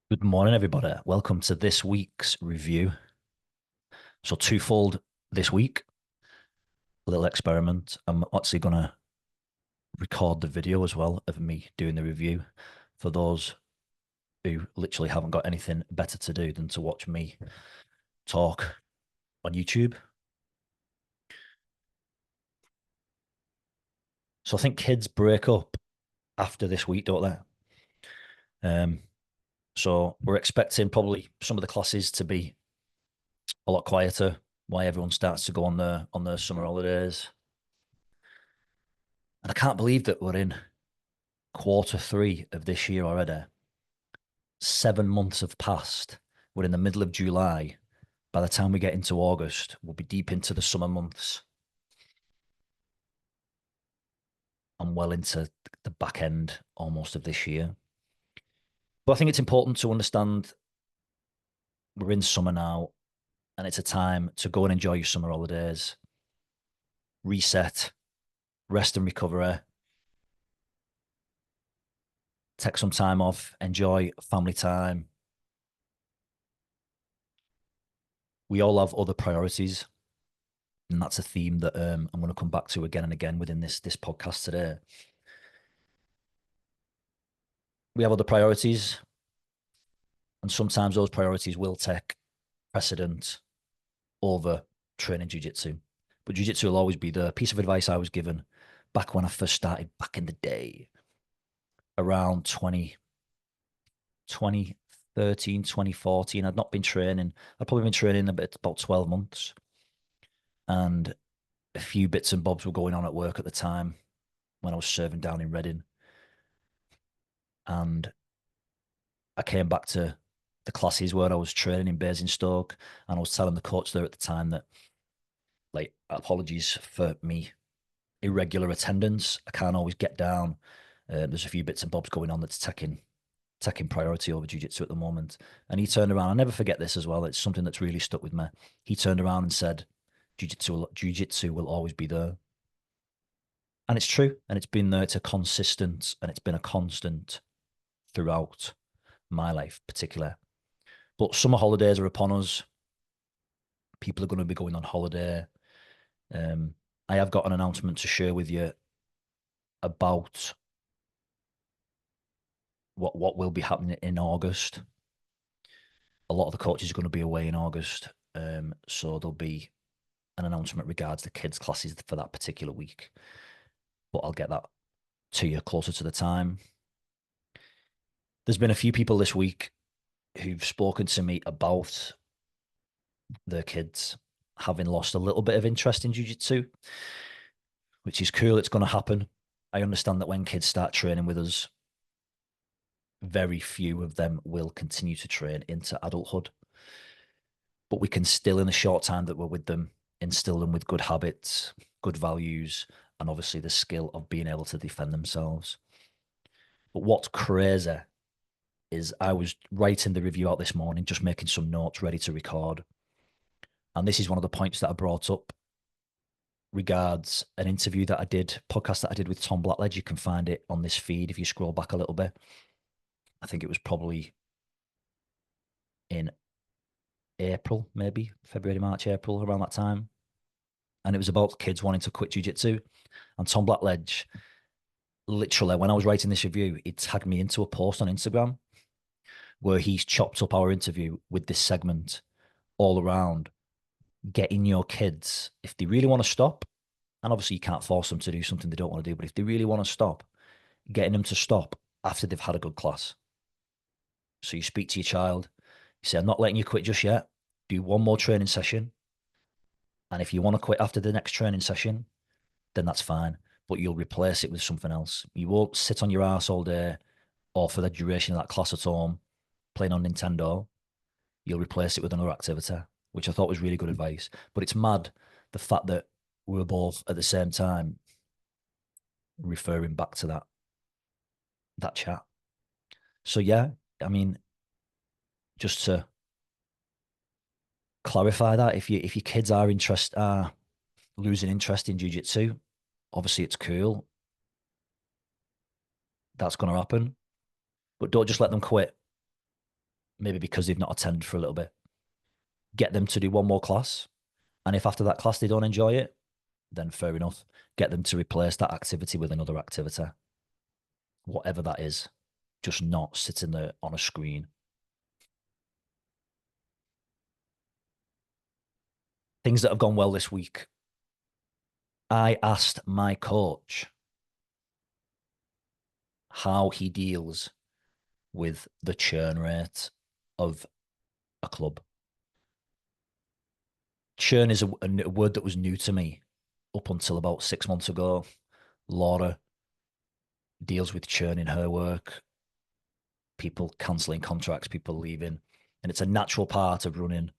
Good morning, everybody. Welcome to this week's review. So, twofold this week, a little experiment. I'm actually going to record the video as well of me doing the review for those who literally haven't got anything better to do than to watch me talk on YouTube. So, I think kids break up after this week, don't they? So, we're expecting probably some of the classes to be a lot quieter while everyone starts to go on their summer holidays. And I can't believe that we're in quarter 3 of this year already. 7 months have passed. We're in the middle of July. By the time we get into August, we'll be deep into the summer months and well into the back end almost of this year. But I think it's important to understand we're in summer now and it's a time to go and enjoy your summer holidays, reset, rest and recovery, take some time off, enjoy family time. We all have other priorities, and that's a theme that I'm going to come back to again and again within this podcast today. We have other priorities, and sometimes those priorities will take precedent over training jiu-jitsu. But jiu-jitsu will always be the piece of advice I was given back when I first started back in the day, around 2013, 2014. I'd not been training. I'd probably been training about 12 months. And a few bits and bobs were going on at work at the time when I was serving down in Reading. And I came back to the classes where I was training in Basingstoke, and I was telling the coach there at the time that, like, apologies for me irregular attendance. I can't always get down. There's a few bits and bobs going on that's taking priority over jiu-jitsu at the moment. And he turned around. I'll never forget this as well. It's something that's really stuck with me. He turned around and said, jiu-jitsu will always be there. And it's true. And it's been there. It's a consistent and it's been a constant throughout my life, particularly. But summer holidays are upon us. People are going to be going on holiday. I have got an announcement to share with you about what will be happening in August. A lot of the coaches are going to be away in August, so there'll be an announcement regards the kids' classes for that particular week. But I'll get that to you closer to the time. There's been a few people this week who've spoken to me about their kids having lost a little bit of interest in jiu-jitsu, which is cool. It's going to happen. I understand that when kids start training with us, very few of them will continue to train into adulthood. But we can still, in the short time that we're with them, instill them with good habits, good values, and obviously the skill of being able to defend themselves. But what's crazy is I was writing the review out this morning, just making some notes ready to record. And this is one of the points that I brought up regards an interview that I did, podcast that I did with Tom Blackledge. You can find it on this feed if you scroll back a little bit. I think it was probably in April, maybe February, March, April, around that time. And it was about kids wanting to quit jiu-jitsu. And Tom Blackledge, literally, when I was writing this review, he tagged me into a post on Instagram where he's chopped up our interview with this segment all around getting your kids, if they really want to stop, and obviously you can't force them to do something they don't want to do, but if they really want to stop, getting them to stop after they've had a good class. So you speak to your child, you say, I'm not letting you quit just yet. Do one more training session. And if you want to quit after the next training session, then that's fine. But you'll replace it with something else. You won't sit on your ass all day or for the duration of that class at home playing on Nintendo. You'll replace it with another activity, which I thought was really good advice. But it's mad the fact that we were both at the same time referring back to that chat. So yeah, I mean, just to clarify that, if your kids are losing interest in jiu-jitsu, obviously it's cool. That's going to happen. But don't just let them quit maybe because they've not attended for a little bit. Get them to do one more class. And if after that class they don't enjoy it, then fair enough. Get them to replace that activity with another activity, whatever that is. Just not sitting there on a screen. Things that have gone well this week. I asked my coach how he deals with the churn rate of a club. Churn is a word that was new to me up until about 6 months ago. Laura deals with churn in her work, people cancelling contracts, people leaving. And it's a natural part of running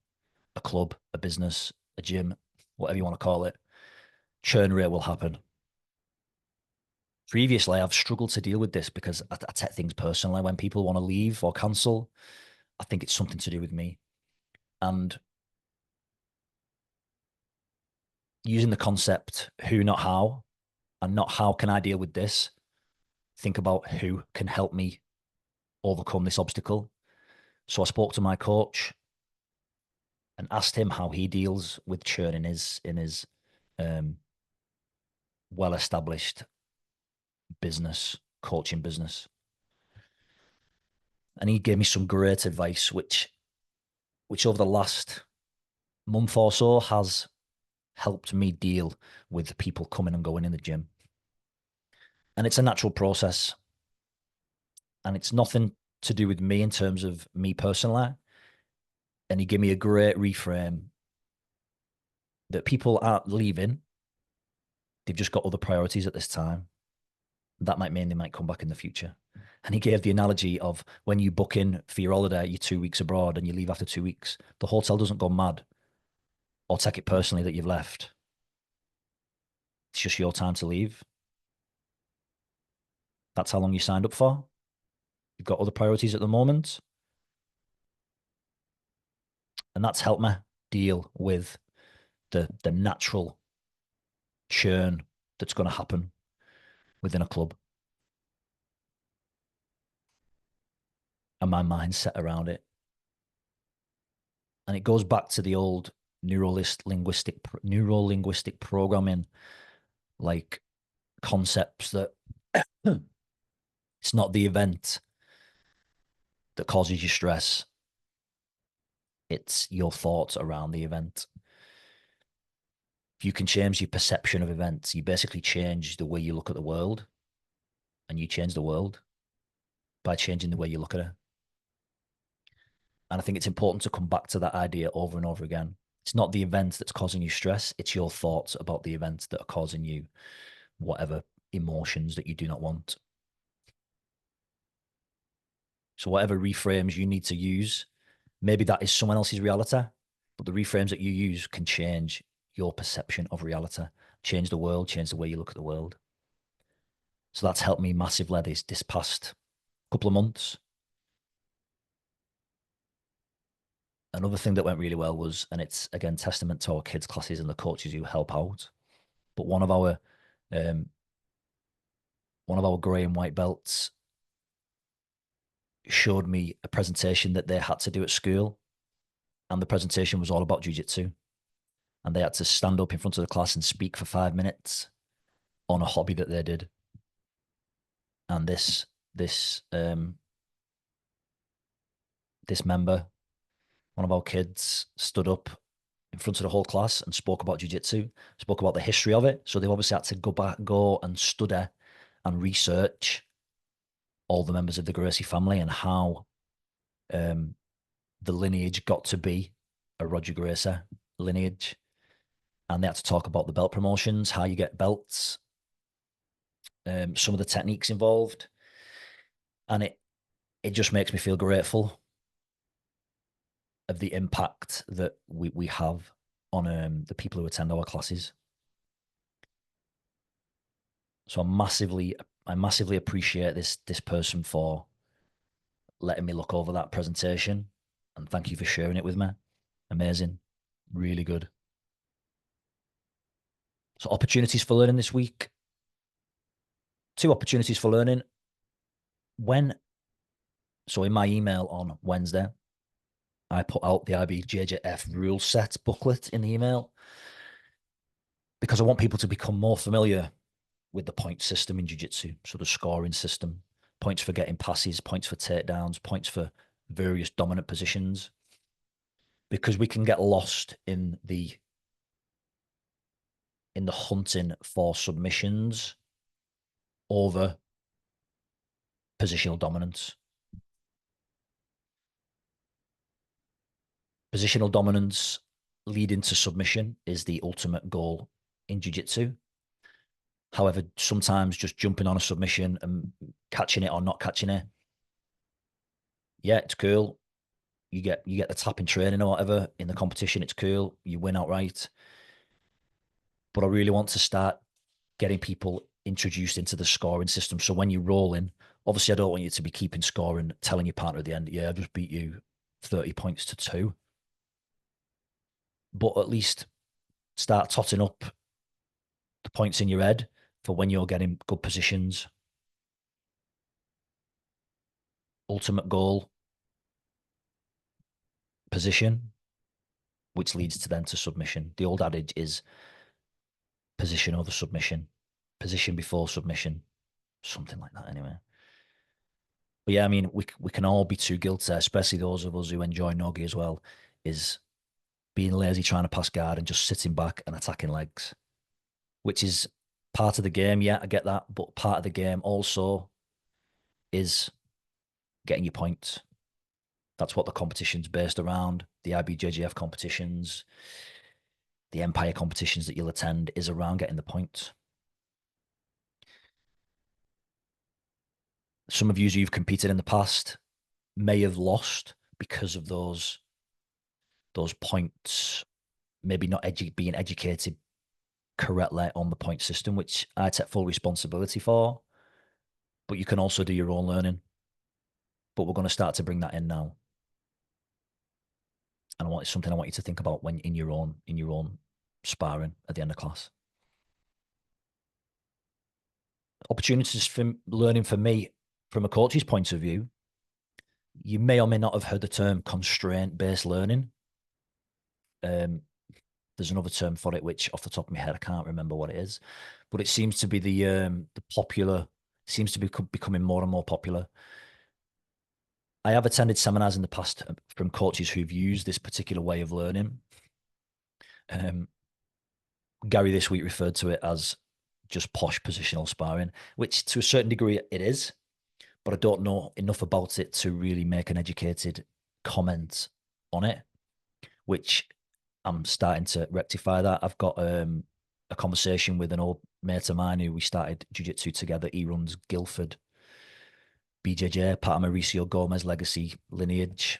a club, a business, a gym, whatever you want to call it. Churn rate will happen. Previously, I've struggled to deal with this because I take things personally. When people want to leave or cancel, I think it's something to do with me. And using the concept who, not how, and not how can I deal with this, think about who can help me overcome this obstacle. So I spoke to my coach and asked him how he deals with churn in his well-established business, coaching business. And he gave me some great advice, which over the last month or so has helped me deal with people coming and going in the gym. And it's a natural process. And it's nothing to do with me in terms of me personally. And he gave me a great reframe that people aren't leaving. They've just got other priorities at this time. That might mean they might come back in the future. And he gave the analogy of when you book in for your holiday, you're 2 weeks abroad and you leave after 2 weeks, the hotel doesn't go mad or take it personally that you've left. It's just your time to leave. That's how long you signed up for. You've got other priorities at the moment. And that's helped me deal with the natural churn that's going to happen within a club. And my mindset around it. And it goes back to the old neuro-linguistic programming, like concepts that it's not the event that causes you stress. It's your thoughts around the event. If you can change your perception of events, you basically change the way you look at the world, and you change the world by changing the way you look at it. And I think it's important to come back to that idea over and over again. It's not the event that's causing you stress. It's your thoughts about the event that are causing you whatever emotions that you do not want. So whatever reframes you need to use, maybe that is someone else's reality, but the reframes that you use can change your perception of reality, change the world, change the way you look at the world. So that's helped me massively this past couple of months. Another thing that went really well was, and it's again testament to our kids' classes and the coaches who help out, but um, one of our grey and white belts showed me a presentation that they had to do at school, and the presentation was all about jiu-jitsu, and they had to stand up in front of the class and speak for 5 minutes on a hobby that they did. And this member, one of our kids, stood up in front of the whole class and spoke about jiu-jitsu, spoke about the history of it. So they've obviously had to go and study and research all the members of the Gracie family and how the lineage got to be a Roger Gracie lineage. And they had to talk about the belt promotions, how you get belts, some of the techniques involved. And it just makes me feel grateful of the impact that we have on the people who attend our classes. So I massively appreciate this person for letting me look over that presentation, and thank you for sharing it with me. Amazing, really good. So opportunities for learning this week. 2 opportunities for learning. So in my email on Wednesday, I put out the IBJJF rule set booklet in the email because I want people to become more familiar with the point system in jiu-jitsu. So the scoring system, points for getting passes, points for takedowns, points for various dominant positions, because we can get lost in the hunting for submissions over positional dominance. Positional dominance leading to submission is the ultimate goal in jiu-jitsu. However, sometimes just jumping on a submission and catching it or not catching it, yeah, it's cool. You get the tap in training or whatever in the competition, it's cool. You win outright. But I really want to start getting people introduced into the scoring system. So when you roll in, obviously I don't want you to be keeping score and telling your partner at the end, yeah, I just beat you 30 points to 2. But at least start totting up the points in your head for when you're getting good positions. Ultimate goal, position, which leads to then to submission. The old adage is position over submission, position before submission, something like that anyway. But yeah, I mean, we can all be too guilty, especially those of us who enjoy nogi as well, is being lazy trying to pass guard and just sitting back and attacking legs, which is part of the game. Yeah, I get that. But part of the game also is getting your points. That's what the competition's based around. The IBJJF competitions, the Empire competitions that you'll attend is around getting the points. Some of you who've competed in the past may have lost because of those points, maybe not being educated correctly on the point system, which I take full responsibility for. But you can also do your own learning. But we're going to start to bring that in now. And I want something I want you to think about when in your own sparring at the end of class. Opportunities for learning for me from a coach's point of view. You may or may not have heard the term constraint-based learning. There's another term for it, which off the top of my head, I can't remember what it is, but it seems to be the popular, seems to be becoming more and more popular. I have attended seminars in the past from coaches who've used this particular way of learning. Gary this week referred to it as just posh positional sparring, which to a certain degree it is, but I don't know enough about it to really make an educated comment on it, which I'm starting to rectify that. I've got a conversation with an old mate of mine who we started jiu-jitsu together. He runs Guildford BJJ, part of Mauricio Gomez legacy lineage.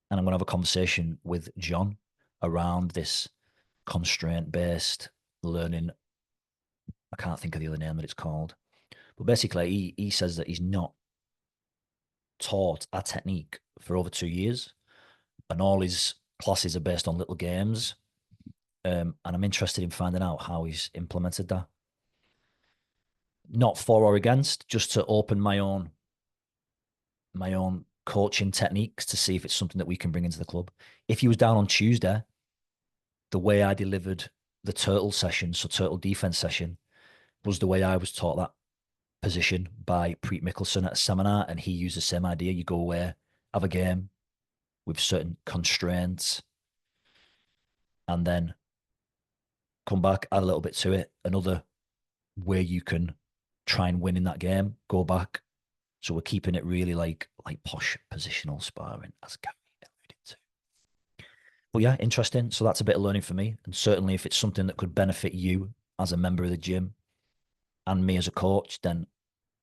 And I'm going to have a conversation with John around this constraint-based learning. I can't think of the other name that it's called. But basically, he says that he's not taught a technique for over 2 years. And all his classes are based on little games. And I'm interested in finding out how he's implemented that. Not for or against, just to open my own coaching techniques to see if it's something that we can bring into the club. If he was down on Tuesday, the way I delivered the turtle session, so turtle defense session, was the way I was taught that position by Preet Mickelson at a seminar, and he used the same idea. You go away, have a game with certain constraints, and then come back, add a little bit to it. Another way you can try and win in that game, go back. So we're keeping it really like posh positional sparring, as Gary alluded to. But yeah, interesting. So that's a bit of learning for me. And certainly if it's something that could benefit you as a member of the gym and me as a coach, then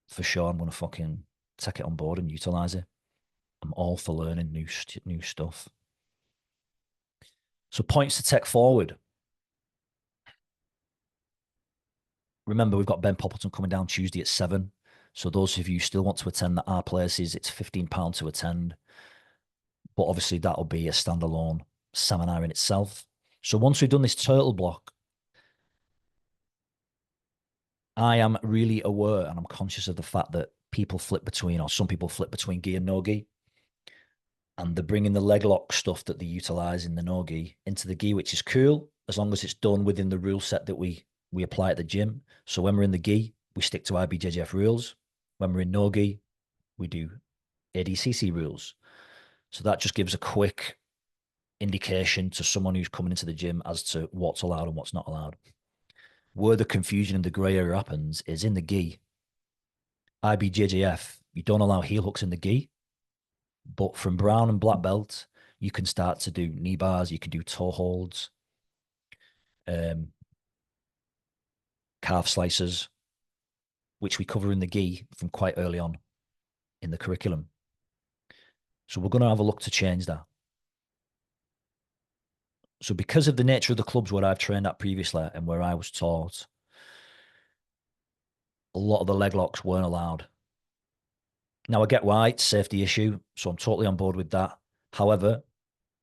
for sure I'm going to fucking take it on board and utilize it. I'm all for learning new stuff. So points to take forward. Remember, we've got Ben Poppleton coming down Tuesday at 7. So those of you who still want to attend at our places, it's £15 to attend. But obviously that'll be a standalone seminar in itself. So once we've done this turtle block, I am really aware and I'm conscious of the fact that people flip between, or some people flip between gi and no gi. and they're bringing the leg lock stuff that they utilize in the no gi into the gi, which is cool as long as it's done within the rule set that we apply at the gym. So when we're in the gi, we stick to IBJJF rules. When we're in no gi, we do ADCC rules. So that just gives a quick indication to someone who's coming into the gym as to what's allowed and what's not allowed. Where the confusion and the grey area happens is in the gi. IBJJF, you don't allow heel hooks in the gi, but from brown and black belt, you can start to do knee bars, you can do toe holds, calf slicers, which we cover in the gi from quite early on in the curriculum. So we're going to have a look to change that. So because of the nature of the clubs where I've trained at previously and where I was taught, a lot of the leg locks weren't allowed. Now I get why, it's a safety issue, so I'm totally on board with that. However,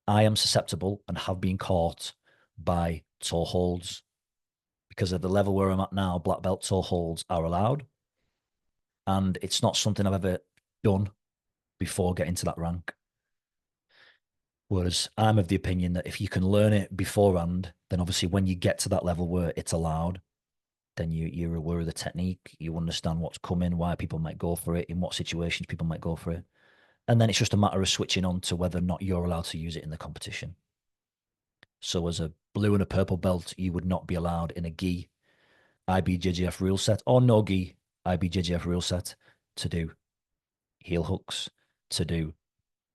I am susceptible and have been caught by toe holds because at the level where I'm at now, black belt toe holds are allowed. And it's not something I've ever done before getting to that rank. Whereas I'm of the opinion that if you can learn it beforehand, then obviously when you get to that level where it's allowed, then you're aware of the technique, you understand what's coming, why people might go for it, in what situations people might go for it. And then it's just a matter of switching on to whether or not you're allowed to use it in the competition. So as a blue and a purple belt, you would not be allowed in a gi IBJJF rule set or no gi IBJJF rule set to do heel hooks, to do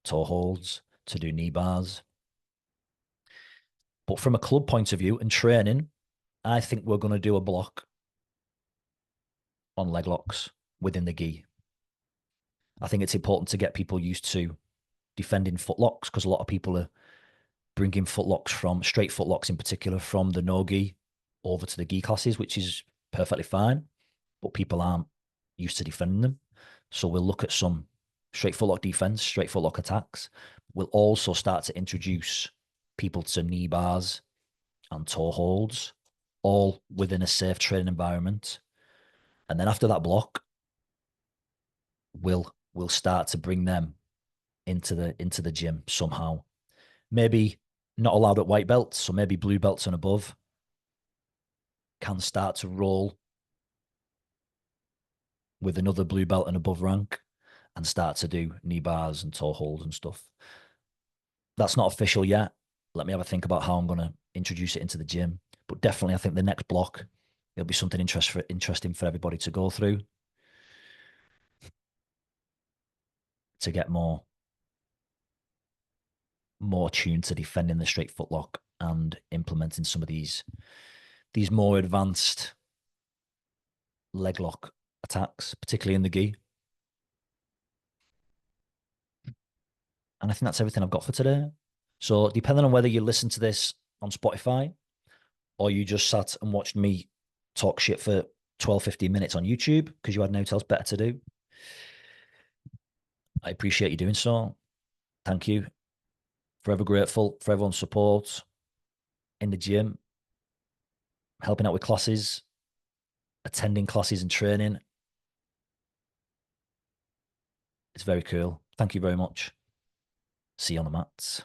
toe holds, to do knee bars. But from a club point of view and training, I think we're going to do a block on leg locks within the gi. I think it's important to get people used to defending footlocks because a lot of people are bringing footlocks from straight footlocks in particular from the no gi over to the gi classes, which is perfectly fine, but people aren't used to defending them. So we'll look at some straight footlock defense, straight footlock attacks. We'll also start to introduce people to knee bars and toe holds, all within a safe training environment. And then after that block, we'll start to bring them into the gym somehow. Maybe not allowed at white belts, so maybe blue belts and above can start to roll with another blue belt and above rank and start to do knee bars and toe holds and stuff. That's not official yet. Let me have a think about how I'm going to introduce it into the gym. But definitely, I think the next block, it'll be something interesting for everybody to go through to get more tuned to defending the straight footlock and implementing some of these more advanced leg lock attacks, particularly in the gi. And I think that's everything I've got for today. So depending on whether you listen to this on Spotify or you just sat and watched me talk shit for 12, 15 minutes on YouTube because you had nothing else better to do, I appreciate you doing so. Thank you. Forever grateful for everyone's support in the gym, helping out with classes, attending classes and training. It's very cool. Thank you very much. See you on the mats.